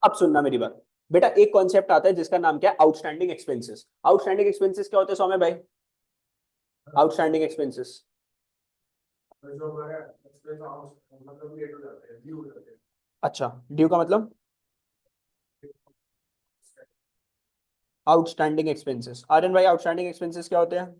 अब सुनना मेरी बात बेटा, एक कॉन्सेप्ट आता है जिसका नाम क्या है, आउटस्टैंडिंग एक्सपेंसेस। आउटस्टैंडिंग एक्सपेंसेस क्या होते हैं सौम्य भाई? आउटस्टैंडिंग एक्सपेंसेस, अच्छा ड्यू का मतलब? आउटस्टैंडिंग एक्सपेंसेस, आर्यन भाई आउटस्टैंडिंग एक्सपेंसेस क्या होते हैं?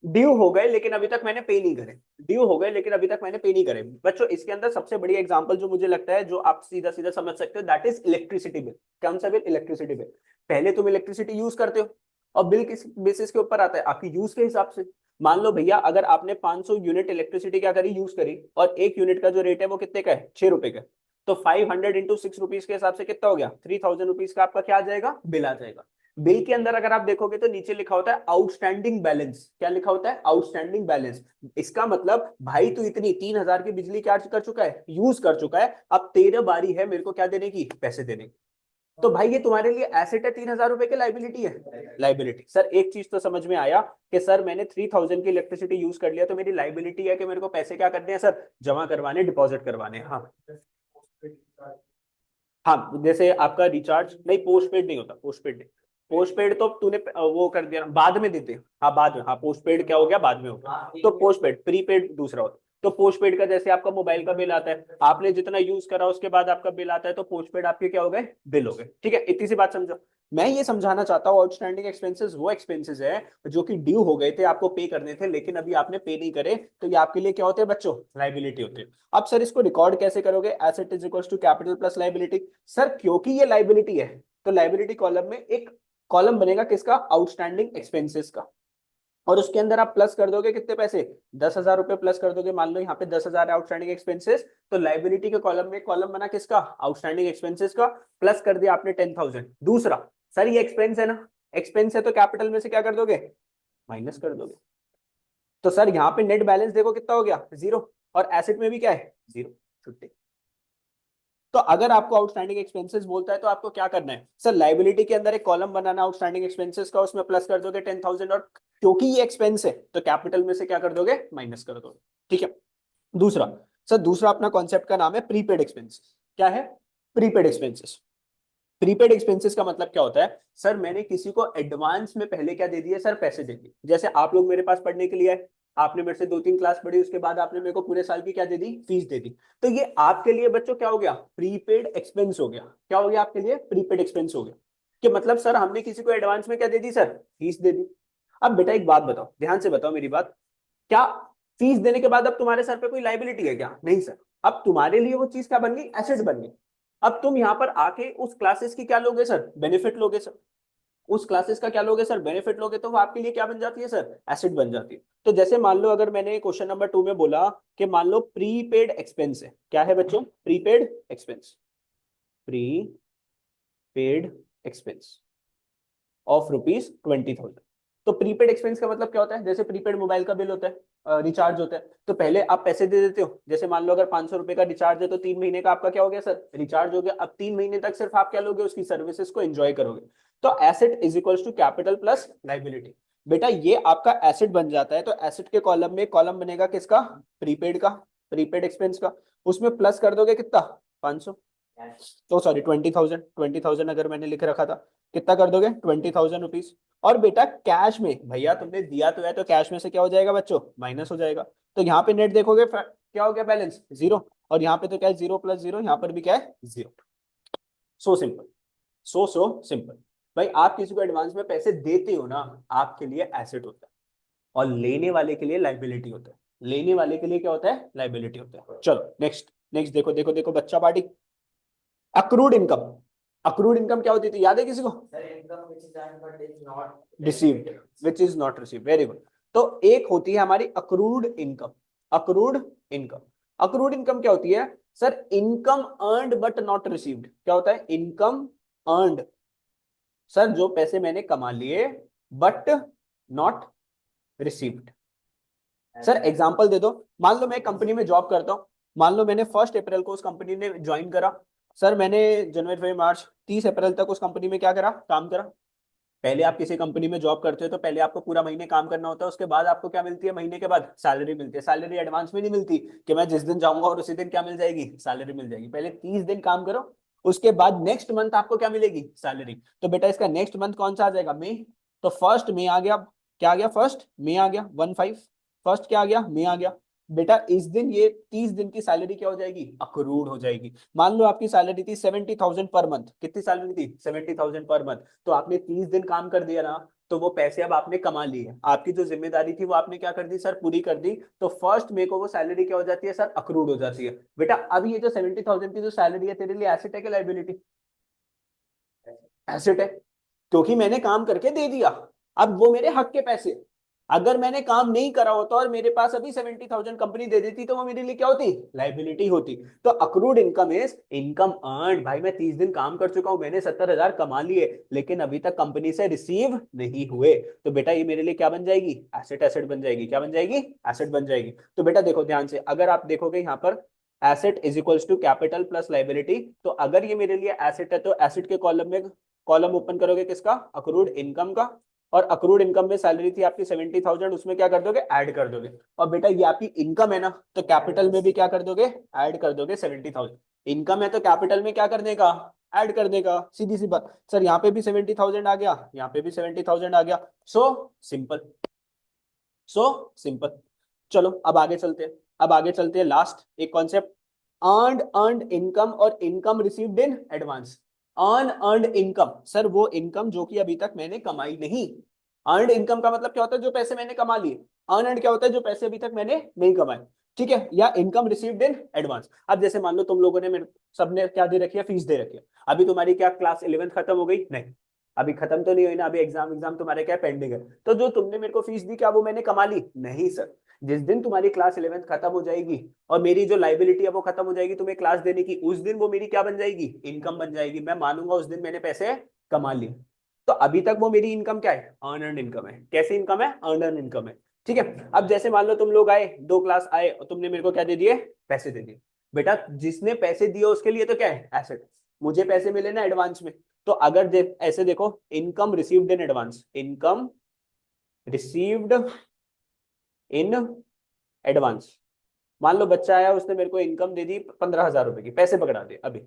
ड्यू हो गए लेकिन अभी तक मैंने पे नहीं करे। ड्यू हो गए लेकिन अभी तक मैंने पे नहीं करे बच्चों। इसके अंदर सबसे बड़ी एग्जांपल जो मुझे लगता है, जो आप सीधा सीधा समझ सकते हो, दैट इज इलेक्ट्रिसिटी बिल। कौन सा बिल? Electricity bill. पहले तुम इलेक्ट्रिसिटी यूज करते हो और बिल किस बेसिस के ऊपर आता है? आपकी यूज के हिसाब से। मान लो भैया, अगर आपने 500 यूनिट इलेक्ट्रिसिटी क्या करी, यूज करी, और एक यूनिट का जो रेट है वो कितने का है? 6 रुपए का। तो 500 इंटू 6 रुपीज के हिसाब से कितना हो गया? 3000 रुपीज का आपका क्या आ जाएगा? बिल आ जाएगा। बिल के अंदर अगर आप देखोगे तो नीचे लिखा होता है आउटस्टैंडिंग बैलेंस। क्या लिखा होता है? Outstanding balance. इसका मतलब भाई तू इतनी 3000 की बिजली क्या कर चुका है? यूज कर चुका है। अब तेरे बारी है मेरे को क्या देने की? पैसे देने की। तो भाई ये तुम्हारे लिए एसेट है 3000 रुपए की, लाइबिलिटी है? लाइबिलिटी। सर एक चीज तो समझ में आया कि सर मैंने 3000 की इलेक्ट्रिसिटी यूज कर लिया तो मेरी लाइबिलिटी है कि मेरे को पैसे क्या करने हैं सर? जमा करवाने, डिपॉजिट करवाने। हाँ हाँ, जैसे आपका रिचार्ज नहीं, पोस्ट पेड नहीं होता, पोस्ट पेड नहीं। पोस्ट पेड तो तूने वो कर दिया ना, बाद में देते हैं। हाँ बाद में, हाँ पोस्ट पेड क्या हो गया? बाद में हो गया। तो पोस्ट पेड, प्रीपेड दूसरा होता है। तो पोस्ट पेड का जैसे आपका मोबाइल का बिल आता है, आपने जितना यूज करा उसके बाद आपका बिल आता है, तो पोस्ट पेड आपके क्या हो गए? बिल हो गए। ठीक है, इतनी सी बात समझो। मैं ये समझाना चाहता हूँ, आउटस्टैंडिंग एक्सपेंसेस वो एक्सपेंसेस है जो कि ड्यू हो गए थे, आपको पे करने थे, लेकिन अभी आपने पे नहीं करे, तो ये आपके लिए क्या होते हैं बच्चों? लाइबिलिटी होते हैं। अब सर इसको रिकॉर्ड कैसे करोगे? Asset is equal to capital plus liability. Sir क्योंकि ये लाइबिलिटी है, तो लाइबिलिटी कॉलम में एक कॉलम बनेगा किसका? आउटस्टैंडिंग एक्सपेंसेस का। और उसके अंदर आप प्लस कर दोगे कितने पैसे? 10,000 रुपए प्लस कर दोगे। मान लो यहाँ पे 10,000 आउटस्टैंडिंग एक्सपेंसेस, तो लाइबिलिटी के कॉलम में कॉलम बना किसका? आउटस्टैंडिंग एक्सपेंसेस का। प्लस कर दिया आपने 10,000। दूसरा, सर ये एक्सपेंस है ना, एक्सपेंस है तो कैपिटल में से क्या कर दोगे? माइनस कर दोगे। तो सर यहाँ पे नेट बैलेंस देखो कितना हो गया? जीरो। और एसेट में भी क्या है? जीरो। छुट्टी। तो अगर आपको आउटस्टैंडिंग एक्सपेंसेस बोलता है तो आपको क्या करना है सर? लाइबिलिटी के अंदर एक कॉलम बनाना आउटस्टैंडिंग एक्सपेंसेस का, उसमें प्लस कर दोगे 10,000, और क्योंकि ये एक्सपेंस है तो कैपिटल में से क्या कर दोगे? माइनस कर दोगे। ठीक है। दूसरा, सर दूसरा अपना कॉन्सेप्ट का नाम है प्रीपेड एक्सपेंसेस। क्या है? Prepaid expenses. प्रीपेड एक्सपेंसेस का मतलब क्या होता है? सर मैंने किसी को एडवांस में पहले क्या दे दिया सर? पैसे दे दिए। जैसे आप लोग मेरे पास पढ़ने के लिए आए, आपने मेरे से 2-3 क्लास पढ़ी, उसके बाद आपने मेरे को पूरे साल की क्या दे दी? फीस दे दी। तो ये आपके लिए बच्चों क्या हो गया? प्रीपेड एक्सपेंस हो गया। क्या हो गया आपके लिए? प्रीपेड एक्सपेंस हो गया। कि मतलब सर हमने किसी को एडवांस में क्या दे दी सर? फीस दे दी। अब बेटा एक बात बताओ, ध्यान से बताओ मेरी बात। क्या फीस देने के बाद अब तुम्हारे सर पे कोई लाइबिलिटी है क्या? नहीं सर। अब तुम्हारे लिए वो चीज क्या बन गई? एसेट बन गई। अब तुम यहां पर आके उस क्लासेस की क्या लोगे सर? बेनिफिट लोगे सर। उस क्लासेस का क्या लोगे सर? बेनिफिट लोगे, तो वो आपके लिए क्या बन जाती है सर? एसेट बन जाती है। तो जैसे मान लो, अगर मैंने क्वेश्चन नंबर 2 में बोला कि मान लो प्रीपेड एक्सपेंस है, क्या है बच्चों? Prepaid expense. Prepaid expense of ₹20,000। तो प्रीपेड एक्सपेंस का मतलब क्या होता है? जैसे प्रीपेड मोबाइल का बिल होता है, रिचार्ज होता है, तो पहले आप पैसे दे देते हो। जैसे मान लो अगर 500 रुपए का रिचार्ज है तो 3 महीने का आपका क्या हो गया सर? रिचार्ज हो गया। अब 3 महीने तक सिर्फ आप क्या लोगे? उसकी सर्विसेज को एंजॉय करोगे। तो asset is equal to capital plus liability. बेटा ये आपका एसेट बन जाता है, तो एसेट के कॉलम में कॉलम बनेगा किसका? प्रीपेड का, प्रीपेड एक्सपेंस का। उसमें प्लस कर दोगे कितना? 500। तो सॉरी 20,000, 20,000 अगर मैंने लिख रखा था, कितना कर दोगे? 20,000 रुपीज। और बेटा कैश में भैया तुमने दिया तो है, तो कैश में से क्या हो जाएगा बच्चों? माइनस हो जाएगा। तो यहाँ पे नेट देखोगे क्या हो गया? Balance zero. और यहाँ पे तो क्या है? जीरो प्लस जीरो, यहाँ पर भी क्या है? Zero. So simple. So simple. भाई आप किसी को एडवांस में पैसे देते हो ना, आपके लिए एसेट होता है, और लेने वाले के लिए लाइबिलिटी होता है। लेने वाले के लिए क्या होता है? लाइबिलिटी होता है। चलो नेक्स्ट। नेक्स्ट देखो देखो देखो बच्चा party. Accrued income. Accrued income क्या होती थी, याद है किसी को? Received, which is not received. Very good. तो एक होती है हमारी accrued income. Accrued income. Accrued income क्या होती है sir? Income earned but not received. क्या होता है? Income earned. सर जो पैसे मैंने कमा लिए but not received. Sir example दे दो। मान लो मैं कंपनी में जॉब करता हूं। मान लो मैंने 1 अप्रैल को उस कंपनी ने ज्वाइन करा। सर मैंने जनवरी फरवरी मार्च 30 अप्रैल तक उस कंपनी में क्या करा? काम करा। पहले आप किसी कंपनी में जॉब करते हो तो पहले आपको पूरा महीने काम करना होता है, उसके बाद आपको क्या मिलती है, महीने के बाद सैलरी मिलती है। सैलरी एडवांस में नहीं मिलती कि मैं जिस दिन जाऊंगा और उसी दिन क्या मिल जाएगी, सैलरी मिल जाएगी। पहले 30 दिन काम करो, उसके बाद नेक्स्ट मंथ आपको क्या मिलेगी, सैलरी। तो बेटा इसका नेक्स्ट मंथ कौन सा आ जाएगा, मई। तो फर्स्ट मई आ गया, क्या आ गया, फर्स्ट मई आ गया, 1/5। फर्स्ट क्या आ गया, मई आ गया। बेटा इस दिन ये 30 दिन की सैलरी क्या हो जाएगी, अक्रूड हो जाएगी। मान लो आपकी सैलरी थी 70,000 पर मंथ, कितनी सैलरी थी, 70,000 पर मंथ। तो आपने 30 दिन काम कर दिया ना, तो वो पैसे अब आपने कमा लिए, आपकी जो जिम्मेदारी थी वो आपने क्या कर दी सर, पूरी कर दी। तो फर्स्ट मे को वो सैलरी क्या हो जाती है सर, अक्रूड हो जाती है। बेटा अब ये जो 70,000 की जो सैलरी है तेरे लिए एसेट है कि लाइबिलिटी, एसेट है, क्योंकि मैंने काम करके दे दिया। अब वो मेरे हक के पैसे, अगर मैंने काम नहीं करा होता और मेरे पास अभी 70,000 कंपनी दे देती तो वो मेरे लिए क्या होती, लाइबिलिटी होती। तो accrued income is income earn. भाई मैं 30 दिन काम कर चुका हूं, मैंने 70,000 कमा लिए, लेकिन अभी तक कंपनी से रिसीव नहीं हुए। तो बेटा ये मेरे लिए क्या बन जाएगी, एसेट। एसेट बन जाएगी, क्या बन जाएगी, एसेट बन जाएगी। तो बेटा देखो ध्यान से, अगर आप देखोगे यहाँ पर asset is equals to capital plus liability, तो अगर ये मेरे लिए एसेट है तो एसेट के कॉलम में कॉलम ओपन करोगे किसका, अक्रूड इनकम का। और अक्रूड इनकम में सैलरी थी आपकी 70,000, उसमें क्या कर दोगे, ऐड कर दोगे। और बेटा ये आपकी इनकम है ना, तो कैपिटल में भी क्या कर दोगे, ऐड कर दोगे 70,000। इनकम है तो कैपिटल में क्या करने का, ऐड कर देगा, सीधी सी बात। सर यहाँ पे भी 70,000 आ गया, यहाँ पे भी 70,000 आ गया। So simple, so simple. चलो अब आगे चलते हैं, अब आगे चलते हैं, लास्ट एक कॉन्सेप्ट, अर्नड इनकम और income received in advance. Earned income, sir वो इनकम जो कि अभी तक मैंने कमाई नहीं। अर्नड इनकम का मतलब क्या होता है, जो पैसे मैंने कमा लिए। अर्नड क्या होता है, जो पैसे अभी तक मैंने नहीं कमाए, ठीक है। या इनकम रिसीव्ड इन एडवांस। अब जैसे मान लो तुम लोगों ने मेरे, सबने क्या दे रखी है, फीस दे रखी है। अभी तुम्हारी क्या क्लास 11th खत्म हो गई, नहीं अभी खत्म तो नहीं हुई ना, अभी एग्जाम एग्जाम तुम्हारे क्या पेंडिंग है। तो जो तुमने मेरे को फीस दी क्या वो मैंने कमा ली, नहीं सर। जिस दिन तुम्हारी क्लास 11th खत्म हो जाएगी और मेरी जो लाइबिलिटी है वो खत्म हो जाएगी तुम्हें क्लास देने की, उस दिन वो मेरी क्या बन जाएगी, इनकम बन जाएगी। मैं मानूंगा उस दिन मैंने पैसे कमा लिए। तो अभी तक वो मेरी इनकम क्या है, अर्नड इनकम है। कैसी इनकम है, अर्नड इनकम है, ठीक है। अब जैसे मान लो तुम लोग आए, 2 क्लास आए और तुमने मेरे को क्या दे दिए, पैसे दे दिए। बेटा जिसने पैसे दिए उसके लिए तो क्या है, एसेट। मुझे पैसे मिले ना एडवांस में, तो अगर ऐसे देखो, income received in advance, income received in advance. मान लो बच्चा आया, उसने मेरे को इनकम दे दी 15,000 रुपए की, पैसे पकड़ा दे अभी।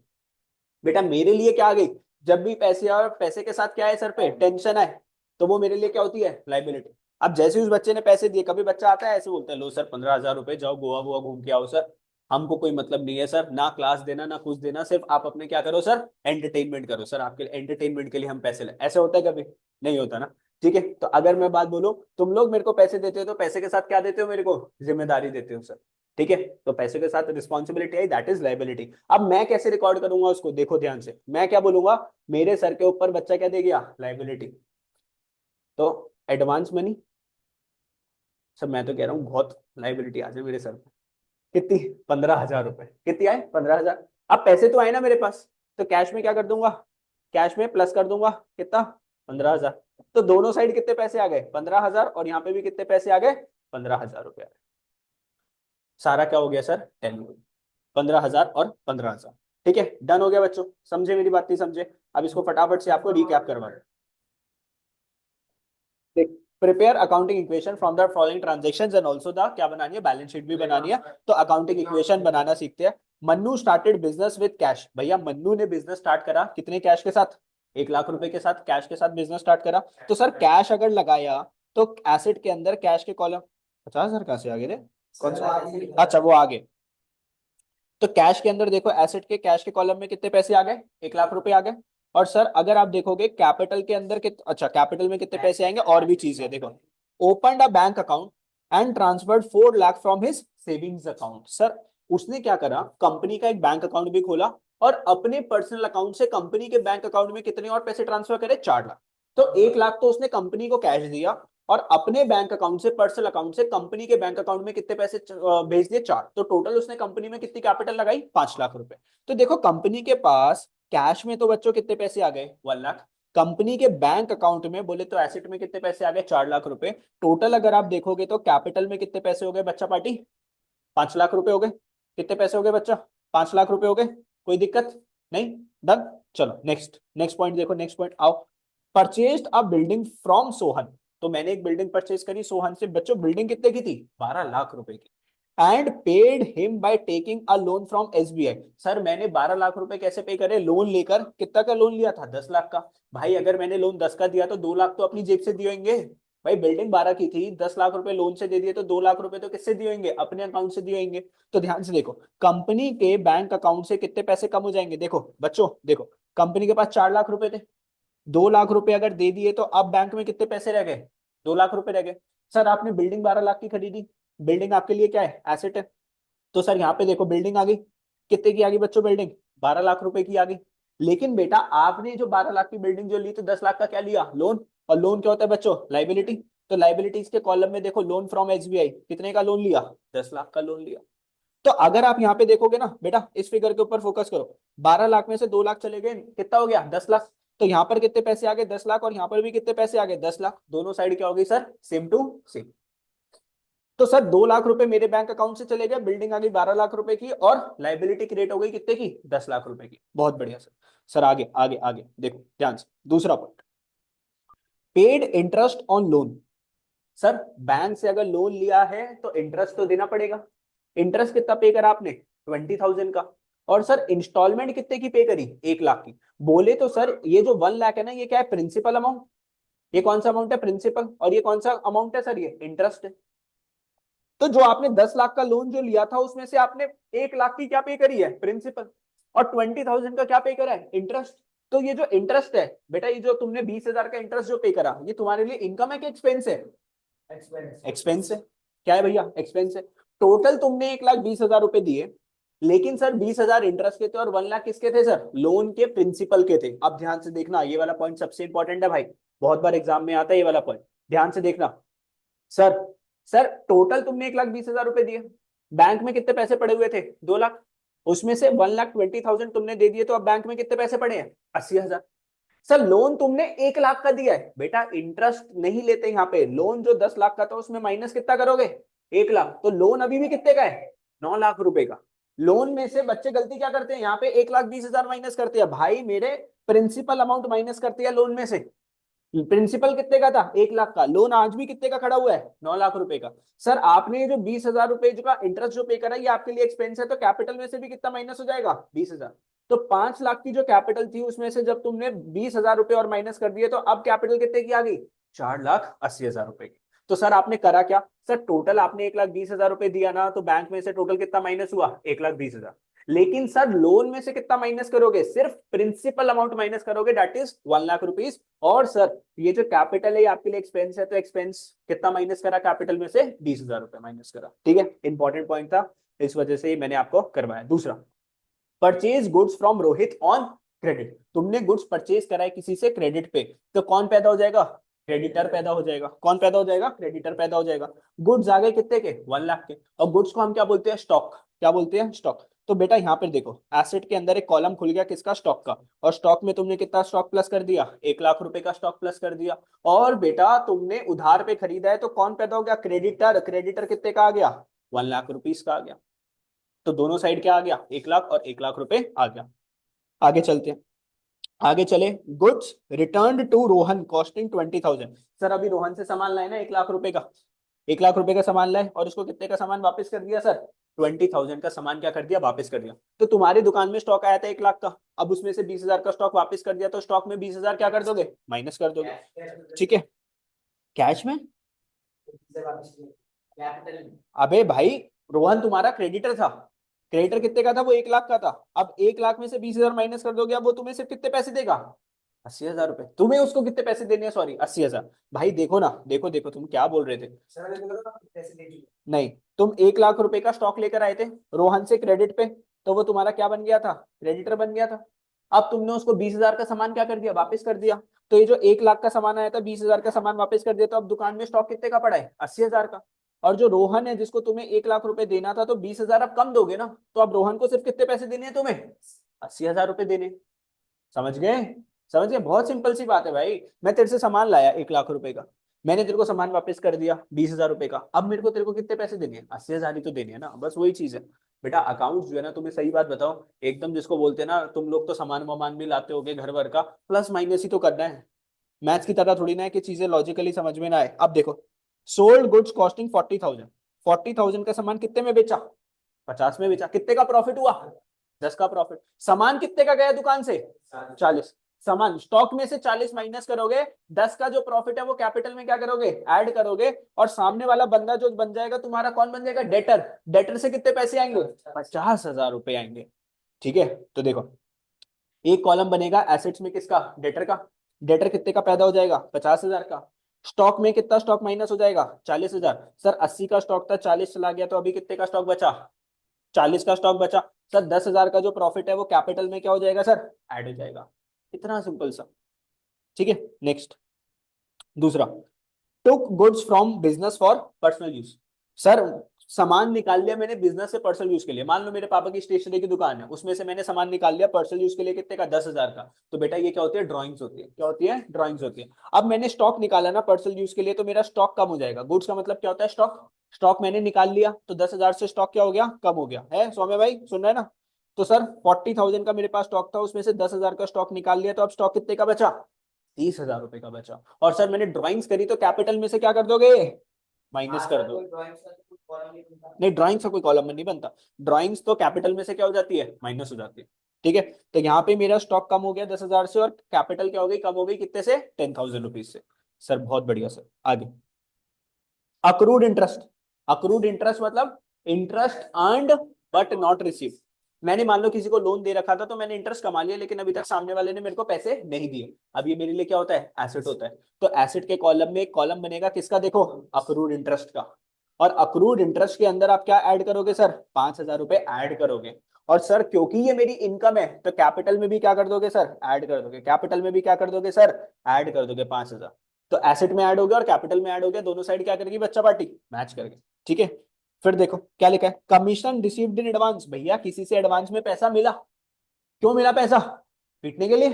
बेटा मेरे लिए क्या आ गई, जब भी पैसे और पैसे के साथ क्या है सर पे, टेंशन है, तो वो मेरे लिए क्या होती है, लाइबिलिटी। अब जैसे उस बच्चे ने पैसे दिए, कभी बच्चा आता है ऐसे बोलता है, लो सर 15,000 रुपए, जाओ गोवा वोवा घूम के आओ सर, हमको कोई मतलब नहीं है सर, ना क्लास देना ना कुछ देना, सिर्फ आप अपने क्या करो सर, एंटरटेनमेंट करो सर, आपके एंटरटेनमेंट के लिए हम पैसे ले। ऐसे होता है कभी, नहीं होता ना, ठीक है। तो अगर मैं बात बोलूं, तुम लोग मेरे को पैसे देते हो तो पैसे के साथ क्या देते हो मेरे को, जिम्मेदारी देते हो सर, ठीक है। तो पैसे के साथ रिस्पॉन्सिबिलिटी है, दैट इज लाइबिलिटी। अब मैं कैसे रिकॉर्ड करूंगा उसको, देखो ध्यान से, मैं क्या बोलूंगा, मेरे सर के ऊपर बच्चा क्या दे गया, लाइबिलिटी। तो एडवांस मनी, सब मैं तो कह रहा हूँ बहुत लाइबिलिटी आ जाए मेरे सर पे। कितनी, 15,000 रुपए, कितनी आए, 15,000। अब पैसे तो आए ना मेरे पास, तो कैश में क्या कर दूंगा, कैश में प्लस कर दूंगा, कितना, 15,000। तो दोनों साइड कितने पैसे आ गए, 15,000, और यहाँ पे भी कितने पैसे आ गए, 15,000 रुपए आ गए। सारा क्या हो गया सर, 10, 15,000 और 15,000, ठीक है। डन हो गया बच्चों, समझे मेरी बात, नहीं समझे। अब इसको फटाफट से आपको रिकैप करवा रहे हैं। Prepare accounting equation from the following transactions and also the, क्या बनानी है, बैलेंस शीट भी बनानी है। तो अकाउंटिंग इक्वेशन बनाना सीखते हैं। Mannu started business with cash. भैया मन्नू ने बिजनेस स्टार्ट करा कितने कैश के साथ, 1 लाख रुपए के साथ, कैश के साथ बिजनेस स्टार्ट करा। तो सर कैश अगर लगाया तो एसेट के अंदर कैश के कॉलम, 50,000 कहाँ से आगे रे, कौन सा, अच्छा वो आगे। तो कैश के अंदर देखो, एसेट के कैश के कॉलम में कितने पैसे आ गए, 1 लाख रुपए आ गए। और सर अगर आप देखोगे कैपिटल के अंदर अच्छा कैपिटल में कितने पैसे आएंगे, और भी चीजें देखो, open a bank account and transferred 4 lakh from his savings account. Sir उसने क्या करा, कंपनी का एक बैंक अकाउंट भी खोला और अपने पर्सनल अकाउंट से कंपनी के बैंक अकाउंट में कितने और पैसे ट्रांसफर करे, 4 लाख। तो 1 लाख तो उसने कंपनी को कैश दिया, और अपने बैंक अकाउंट से, पर्सनल अकाउंट से कंपनी के बैंक अकाउंट में कितने पैसे भेज दिए, 4। तो टोटल उसने कंपनी में कितनी कैपिटल लगाई, 5 लाख रुपए। तो देखो कंपनी के पास कैश में तो बच्चों कितने पैसे आ गए, 1 लाख। कंपनी के बैंक अकाउंट में बोले तो एसेट में कितने पैसे आ गए, 4 लाख रुपए। टोटल अगर आप देखोगे तो कैपिटल में कितने पैसे हो गए बच्चा पार्टी, 5 लाख रुपए हो गए। कितने पैसे हो गए बच्चा, 5 लाख रुपए हो गए। कोई दिक्कत नहीं, डन। चलो नेक्स्ट, नेक्स्ट पॉइंट देखो, नेक्स्ट पॉइंट आओ। Purchased a building from Sohan, तो मैंने एक बिल्डिंग परचेज करी सोहन से। बच्चों बिल्डिंग कितने की थी? 12 लाख रुपए की। And paid him by taking a loan from SBI. Sir मैंने 12 लाख रुपए कैसे पे करे? लोन लेकर। कितना का लोन लिया था? 10 लाख का। भाई अगर मैंने लोन 10 का दिया तो 2 लाख तो अपनी जेब से दिए होंगे। भाई बिल्डिंग 12 की थी, 10 लाख रुपए लोन से दे दिए, तो 2 लाख रुपए तो किससे दिए होंगे? अपने अकाउंट से दिए होंगे। तो ध्यान से देखो, कंपनी के बैंक अकाउंट से कितने पैसे कम हो जाएंगे? देखो बच्चों देखो, कंपनी के पास 4 लाख रुपए थे, 2 लाख रुपए अगर दे दिए तो अब बैंक में कितने पैसे रह गए? 2 लाख रुपए रह गए। सर आपने बिल्डिंग 12 लाख की खरीदी, बिल्डिंग आपके लिए क्या है? एसेट है। तो सर यहाँ पे देखो बिल्डिंग आ गई, कितने की आ गई बच्चों? बिल्डिंग 12 लाख रुपए की आ गई। लेकिन बेटा आपने जो 12 लाख की बिल्डिंग जो ली, तो 10 लाख का क्या लिया? लोन। और लोन क्या होता है बच्चों? लाइबिलिटी। तो लाइबिलिटीज के कॉलम में देखो, लोन फ्रॉम एसबीआई, कितने का लोन लिया? 10 लाख का लोन लिया। तो अगर आप यहाँ पे देखोगे ना बेटा, इस फिगर के ऊपर फोकस करो, 12 लाख में से 2 लाख चले गए, कितना हो गया? 10 लाख। तो यहाँ पर कितने पैसे आ गए? 10 लाख। और यहाँ पर भी कितने पैसे आ गए? 10 लाख। दोनों साइड क्या हो गई सर? Same to same. तो सर 2 लाख रुपए मेरे बैंक अकाउंट से चले गए, बिल्डिंग आ गई 12 लाख रुपए की, और लाइबिलिटी क्रिएट हो गई कितने की? 10 लाख रुपए की। बहुत बढ़िया सर। सर आगे आगे आगे देखो ध्यान से, दूसरा point, paid interest on loan. Sir bank से अगर लोन लिया है तो इंटरेस्ट तो देना पड़ेगा। इंटरेस्ट कितना पे करा आपने? 20,000 का। और सर इंस्टॉलमेंट कितने की पे करी? 1 लाख की। बोले तो सर ये जो 1 लाख है ना, ये क्या है? Principal amount. ये कौन सा अमाउंट है? प्रिंसिपल। और ये कौन सा अमाउंट है सर? ये इंटरेस्ट है। तो जो आपने 10 लाख का लोन जो लिया था, उसमें से आपने 1 लाख की क्या पे करी है? प्रिंसिपल। और 20,000 का क्या पे करा है? इंटरेस्ट। तो ये जो इंटरेस्ट है बेटा, ये जो तुमने 20,000 का इंटरेस्ट जो पे करा, ये तुम्हारे लिए इनकम है कि एक्सपेंस है? एक्सपेंस है। क्या है भैया? एक्सपेंस है। टोटल तुमने 1,20,000 रुपए दिए, लेकिन सर 20,000 इंटरेस्ट के थे और 1 लाख किसके थे सर? लोन के प्रिंसिपल के थे। अब ध्यान से देखना, ये वाला पॉइंट सबसे इंपॉर्टेंट है भाई, बहुत बार एग्जाम में आता है ये वाला पॉइंट। ध्यान से देखना सर। सर टोटल तुमने 1,20,000 रुपए दिए, बैंक में कितने पैसे पड़े हुए थे? 2 लाख। उसमें से 1,20,000 तुमने दे दिए, तो अब बैंक में कितने पैसे पड़े हैं? 80,000। सर लोन तुमने 1 लाख का दिया है बेटा, इंटरेस्ट नहीं लेते यहाँ पे। लोन जो 10 लाख का था, उसमें माइनस कितना करोगे? 1 लाख। तो लोन अभी भी कितने का है? 9 लाख रुपए का। लोन में से बच्चे गलती क्या करते हैं? यहाँ पे 1,20,000 माइनस करते हैं भाई, मेरे प्रिंसिपल अमाउंट माइनस करते हैं लोन में से। प्रिंसिपल कितने का था? 1 लाख का। लोन आज भी कितने का खड़ा हुआ है? 9 लाख रुपए का। सर आपने ये जो 20,000 रुपए जो का इंटरेस्ट जो पे करा, ये आपके लिए एक्सपेंस है, तो कैपिटल में से भी कितना माइनस हो जाएगा? 20,000। तो 5 लाख की जो कैपिटल थी, उसमें से जब तुमने 20,000 रुपए और माइनस कर दिए, तो अब कैपिटल कितने की आ गई? 4,80,000 रुपए की। तो सर आपने करा क्या? सर टोटल आपने 1,20,000 रुपए दिया ना, तो बैंक में से टोटल कितना माइनस हुआ? 1,20,000। लेकिन सर लोन में से कितना माइनस करोगे? सिर्फ प्रिंसिपल अमाउंट माइनस करोगे, दैट इज 1 लाख रुपीज। और सर ये जो कैपिटल है ये आपके लिए एक्सपेंस है, तो एक्सपेंस कितना माइनस करा? कैपिटल में से 20,000 रुपए माइनस करा। ठीक है, इंपॉर्टेंट पॉइंट था, इस वजह से मैंने आपको करवाया। दूसरा, purchase goods from Rohit on credit. तुमने गुड्स परचेज करा है किसी से क्रेडिट पे, तो कौन पैदा हो जाएगा? क्रेडिटर पैदा हो जाएगा। कौन पैदा हो जाएगा? क्रेडिटर पैदा हो जाएगा। गुड्स आ गए कितने के? 1 लाख के। और गुड्स को हम क्या बोलते हैं? स्टॉक। क्या बोलते हैं? स्टॉक। तो बेटा यहाँ पर देखो, एसेट के अंदर एक कॉलम खुल गया, किसका? स्टॉक का। और स्टॉक में तुमने कितना स्टॉक प्लस कर दिया? 1 लाख रुपए का स्टॉक प्लस कर दिया। और बेटा तुमने उधार पे खरीदा है, तो कौन पैदा हो गया? क्रेडिटर। क्रेडिटर कितने का आ गया? 1 लाख रुपीज का आ गया। तो दोनों साइड क्या आ गया? 1 लाख और 1 लाख रुपए आ गया। आगे चलते हैं। आगे चले, goods return to Rohan costing 20,000। Sir अभी रोहन से सामान लाए ना 1 लाख रुपए का, 1 लाख रुपए का सामान लाए, और उसको कितने का सामान वापस कर दिया सर? 20,000 का सामान क्या कर दिया? वापस कर दिया। तो तुम्हारी दुकान में स्टॉक आया था 1 लाख का, अब उसमें से 20,000 का स्टॉक वापस कर दिया, तो स्टॉक में 20,000 क्या कर दोगे? माइनस कर दोगे। ठीक है, कैश में। अबे भाई, रोहन तुम्हारा क्रेडिटर था, क्रेडिटर कितने का था? वो 1 लाख का था। अब 1 लाख में से 20,000 माइनस कर दोगे, अब वो तुम्हें सिर्फ कितने पैसे देगा? 80,000 रुपए। तुम्हें उसको कितने पैसे देने हैं? सॉरी, 80,000। भाई देखो ना, देखो देखो, तुम क्या बोल रहे थे? नहीं, तुम 1 लाख रुपए का स्टॉक लेकर आए थे रोहन से क्रेडिट पे, तो वो तुम्हारा क्या बन गया था? क्रेडिटर बन गया था। अब तुमने उसको 20,000 का सामान क्या कर दिया? वापस कर दिया। तो ये जो 1 लाख का सामान आया था, 20,000 का सामान वापस कर दिया, तो अब दुकान में स्टॉक कितने का पड़ा है? 80,000 का। और जो रोहन है, जिसको तुम्हें 1 लाख रुपए देना था, तो 20,000 अब कम दोगे ना, तो अब रोहन को सिर्फ कितने पैसे देने हैं तुम्हें? 80,000 रुपए देने। समझ गए? समझ गए? बहुत सिंपल सी बात है भाई। मैं तेरे से सामान लाया 1 लाख रुपए का, मैंने तेरे को सामान वापस कर दिया 20,000 रुपए का, अब मेरे को तेरे को कितने पैसे देने हैं? 80,000 ही तो देने हैं ना, बस वही चीज है। बेटा अकाउंट्स जो है ना, तुम्हें सही बात बताओ, एकदम जिसको बोलते हैं ना, तुम लोग तो सामान वामान भी लाते होगे घर वर का, प्लस माइनस ही तो करना है। मैथ्स की तरह थोड़ी ना है कि चीजें लॉजिकली समझ में ना आए। अब देखो, सोल्ड गुड्स कॉस्टिंग 40,000, 40,000 का सामान कितने में बेचा? 50 में बेचा। कितने का प्रॉफिट हुआ? 10 का प्रॉफिट। सामान कितने का गया दुकान से? 40। सामान स्टॉक में से 40 माइनस करोगे, 10 का जो प्रॉफिट है वो कैपिटल में क्या करोगे? ऐड करोगे। और सामने वाला बंदा जो बन जाएगा तुम्हारा, कौन बन जाएगा? डेटर। डेटर से कितने पैसे आएंगे? 50,000 रुपए आएंगे। ठीक है, तो देखो एक कॉलम बनेगा एसेट्स में, किसका? डेटर का। डेटर कितने का पैदा हो जाएगा? 50,000 का। स्टॉक में कितना स्टॉक माइनस हो जाएगा? 40,000। सर 80 का स्टॉक था, 40 चला गया, तो अभी कितने का स्टॉक बचा? 40 का स्टॉक बचा। सर 10,000 का जो प्रॉफिट है वो कैपिटल में क्या हो जाएगा सर? ऐड हो जाएगा। इतना सिंपल सा। ठीक है, नेक्स्ट दूसरा, took goods from business for personal use. Sir सामान निकाल लिया मैंने बिजनेस से पर्सनल यूज के लिए। मान लो मेरे पापा की स्टेशनरी की दुकान है, उसमें से मैंने सामान निकाल लिया पर्सनल यूज के लिए, कितने का? 10,000 का। तो बेटा ये क्या होती है? ड्रॉइंग्स होती है। क्या होती है? ड्रॉइंग्स होती है। अब मैंने स्टॉक निकाला ना पर्सनल यूज के लिए, तो मेरा स्टॉक कम हो जाएगा। गुड्स का मतलब क्या होता है? स्टॉक। स्टॉक मैंने निकाल लिया तो 10,000 से स्टॉक क्या हो गया? कम हो गया है। सौम्य भाई सुन रहे हैं ना? तो सर 40,000 का मेरे पास स्टॉक था, उसमें से 10,000 का स्टॉक निकाल लिया, तो अब स्टॉक कितने का बचा? 30,000 रुपए का बचा। और सर मैंने ड्राइंग्स करी तो कैपिटल में से क्या कर दोगे? माइनस कर दो। नहीं, ड्राइंग्स का कोई कॉलम में नहीं बनता। ड्राइंग्स तो कैपिटल में से क्या हो जाती है? माइनस हो जाती है। ठीक है, तो यहाँ पे मेरा स्टॉक कम हो गया 10,000 से, और कैपिटल क्या हो गई? कम हो गई कितने से? 10,000 रुपीज से। सर बहुत बढ़िया सर, आगे। Accrued interest. अक्रूड इंटरेस्ट मतलब interest earned but not receive. मैंने मान लो किसी को लोन दे रखा था, तो मैंने इंटरेस्ट कमा लिया, लेकिन अभी तक सामने वाले ने मेरे को पैसे नहीं दिए। अब ये मेरे लिए क्या होता है? एसेट होता है। तो एसेट के कॉलम में एक कॉलम बनेगा किसका? देखो, अक्रूड इंटरेस्ट का। और अक्रूड इंटरेस्ट के अंदर आप क्या ऐड करोगे सर? 5,000 रुपए ऐड करोगे। और सर क्योंकि ये मेरी इनकम है, तो कैपिटल में भी क्या कर दोगे सर? ऐड कर दोगे। कैपिटल में भी क्या कर दोगे सर? ऐड कर दोगे 5,000। तो एसेट में ऐड हो गया और कैपिटल में ऐड हो गया, दोनों साइड क्या करेगी बच्चा पार्टी? मैच करके। ठीक है, फिर देखो क्या लिखा है, कमीशन रिसीव्ड इन एडवांस। भैया किसी से एडवांस में पैसा मिला। क्यों मिला पैसा? पीटने के लिए।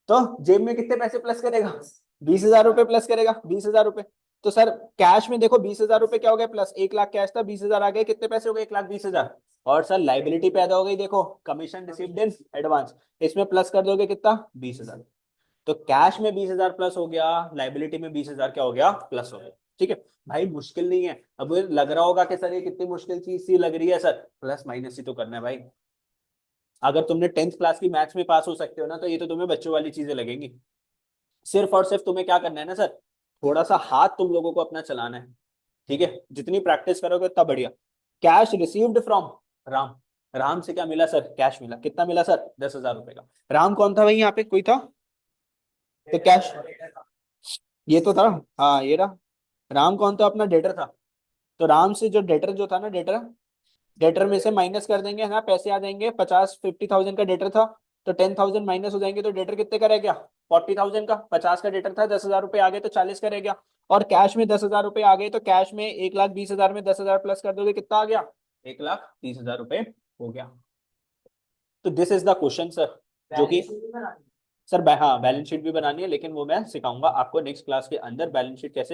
तो जेब में कितने पैसे प्लस करेगा? 20,000 रुपए प्लस करेगा, 20,000 रुपए। तो सर कैश में देखो 20,000 रुपए क्या हो गया प्लस, 1 लाख कैश था, 20,000 आ गए, कितने पैसे हो गए? 1,20,000। और सर लाइबिलिटी पैदा हो गई, देखो कमीशन रिसीव्ड इन एडवांस, इसमें प्लस कर दोगे कितना? 20,000। तो कैश में 20,000 प्लस हो गया, लाइबिलिटी में 20,000 क्या हो गया? प्लस हो गया। ठीक है भाई, मुश्किल नहीं है। अब ये लग रहा होगा कि सर ये कितनी मुश्किल चीज सी लग रही है सर, प्लस माइनस ही तो करना है भाई। अगर तुमने 10th क्लास की मैथ्स में पास हो सकते हो ना, तो ये तो तुम्हें बच्चों वाली चीजें लगेंगी। सिर्फ और सिर्फ तुम्हें क्या करना है ना सर, थोड़ा सा हाथ तुम लोगों को अपना चलाना है। ठीक है, जितनी प्रैक्टिस करोगे उतना बढ़िया। Cash received from Ram. Ram से क्या मिला सर? कैश मिला। कितना मिला सर? 10,000 रुपए का। राम कौन था भाई? यहाँ पे कोई था? तो कैश, ये तो था। हाँ ये रहा। राम कौन था? अपना डेटर था। तो राम से जो डेटर जो था ना, डेटर, डेटर में से माइनस कर देंगे है ना, पैसे आ जाएंगे। 50,000 का डेटर था, तो 10,000 माइनस हो जाएंगे, तो डेटर कितने का रह गया? 40,000 का। 50 का डेटर था, 10,000 रुपए आ गए तो 40 का रह गया। और कैश में 10,000 रुपए आ गए, तो कैश में 1,20,000 में 10,000 प्लस कर दोगे, कितना आ गया? 1,30,000 रुपए हो गया। तो this is the question sir, जो कि सर हाँ बैलेंस शीट भी बनानी है, लेकिन वो मैं सिखाऊंगा आपको नेक्स्ट क्लास के अंदर बैलेंस शीट कैसे